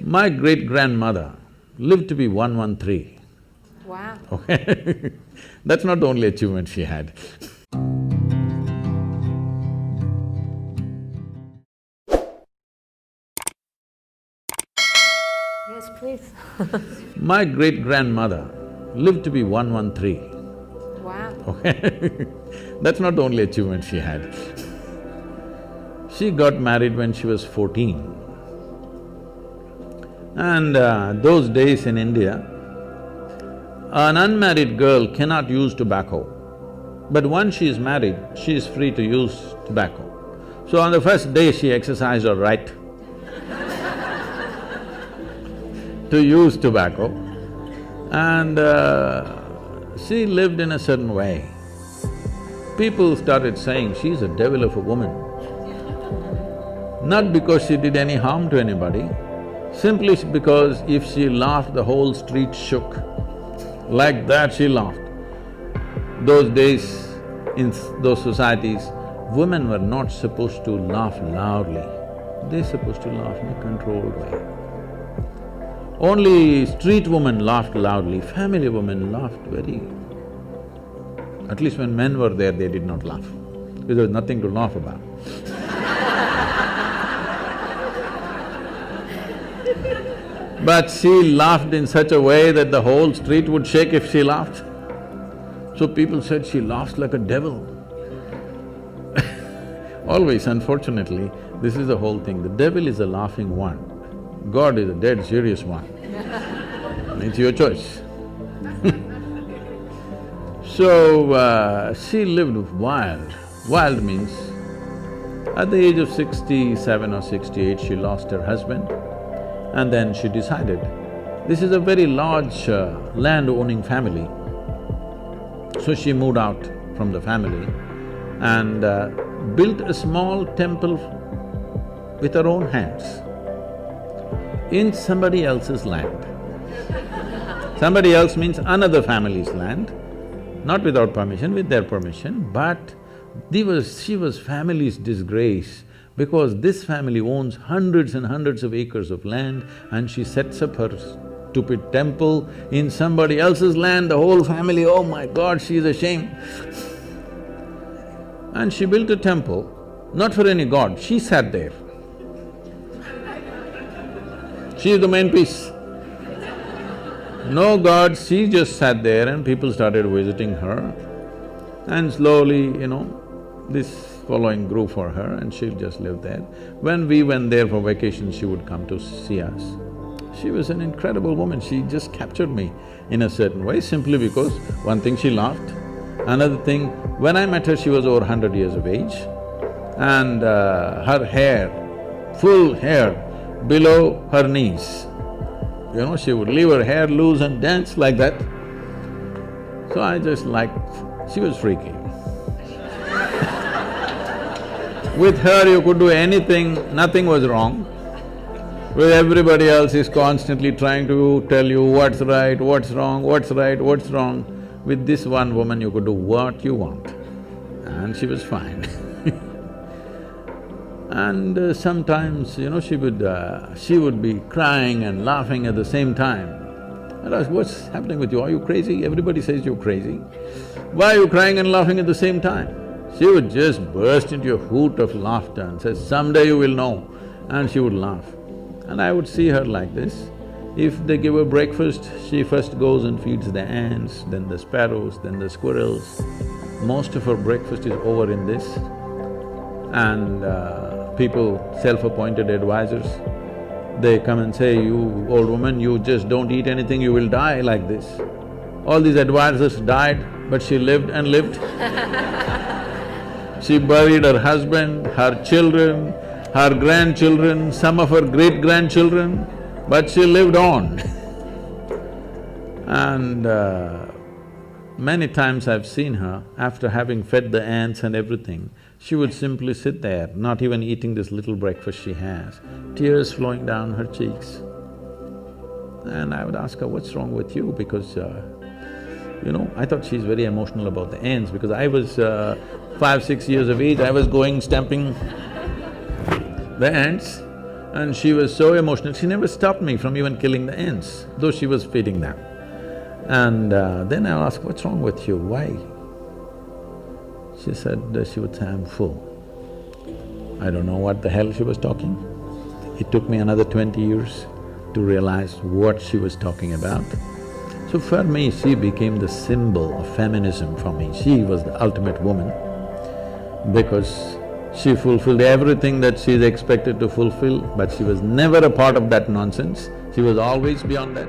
My great-grandmother lived to be 113. Wow. Okay? That's not the only achievement she had. Yes, please. My great-grandmother lived to be 113. Wow. Okay? That's not the only achievement she had. She got married when she was 14. And those days in India, an unmarried girl cannot use tobacco. But once she is married, she is free to use tobacco. So on the first day, she exercised her right to use tobacco, and she lived in a certain way. People started saying, she's a devil of a woman. Not because she did any harm to anybody, simply because if she laughed, the whole street shook. Like that she laughed. Those days, in those societies, women were not supposed to laugh loudly. They're supposed to laugh in a controlled way. Only street women laughed loudly, family women laughed very… At least when men were there, they did not laugh, because there was nothing to laugh about. But she laughed in such a way that the whole street would shake if she laughed. So people said she laughs like a devil. Always, unfortunately, this is the whole thing. The devil is a laughing one. God is a dead serious one. It's your choice. So, she lived wild. Wild means, at the age of 67 or 68, she lost her husband, and then she decided, this is a very large land-owning family. So she moved out from the family and built a small temple with her own hands in somebody else's land. Somebody else means another family's land, not without permission, with their permission, but she was family's disgrace, because this family owns hundreds and hundreds of acres of land, and she sets up her stupid temple in somebody else's land. The whole family, oh my God, she's ashamed. And she built a temple, not for any god, she sat there. She is the main piece. No god, she just sat there and people started visiting her. And slowly, this following grew for her and she just lived there. When we went there for vacation, she would come to see us. She was an incredible woman, she just captured me in a certain way simply because one thing, she laughed. Another thing, when I met her, she was over 100 years of age and her hair, full hair below her knees. She would leave her hair loose and dance like that. So I just liked… she was freaky. With her you could do anything, nothing was wrong. With everybody else is constantly trying to tell you what's right, what's wrong, what's right, what's wrong. With this one woman you could do what you want, and she was fine. And sometimes, she would be crying and laughing at the same time. And I asked, what's happening with you? Are you crazy? Everybody says you're crazy. Why are you crying and laughing at the same time? She would just burst into a hoot of laughter and say, someday you will know, and she would laugh. And I would see her like this. If they give her breakfast, she first goes and feeds the ants, then the sparrows, then the squirrels. Most of her breakfast is over in this. And people, self-appointed advisors, they come and say, you old woman, you just don't eat anything, you will die like this. All these advisors died, but she lived and lived. She buried her husband, her children, her grandchildren, some of her great-grandchildren, but she lived on. And many times I've seen her, after having fed the ants and everything, she would simply sit there, not even eating this little breakfast she has, tears flowing down her cheeks. And I would ask her, what's wrong with you? Because, I thought she's very emotional about the ants, because I was 5, 6 years of age, I was going stamping the ants. And she was so emotional, she never stopped me from even killing the ants, though she was feeding them. And then I asked, what's wrong with you, why? She said, she would say, I'm full. I don't know what the hell she was talking. It took me another 20 years to realize what she was talking about. So for me, she became the symbol of feminism for me. She was the ultimate woman because she fulfilled everything that she is expected to fulfill, but she was never a part of that nonsense. She was always beyond that.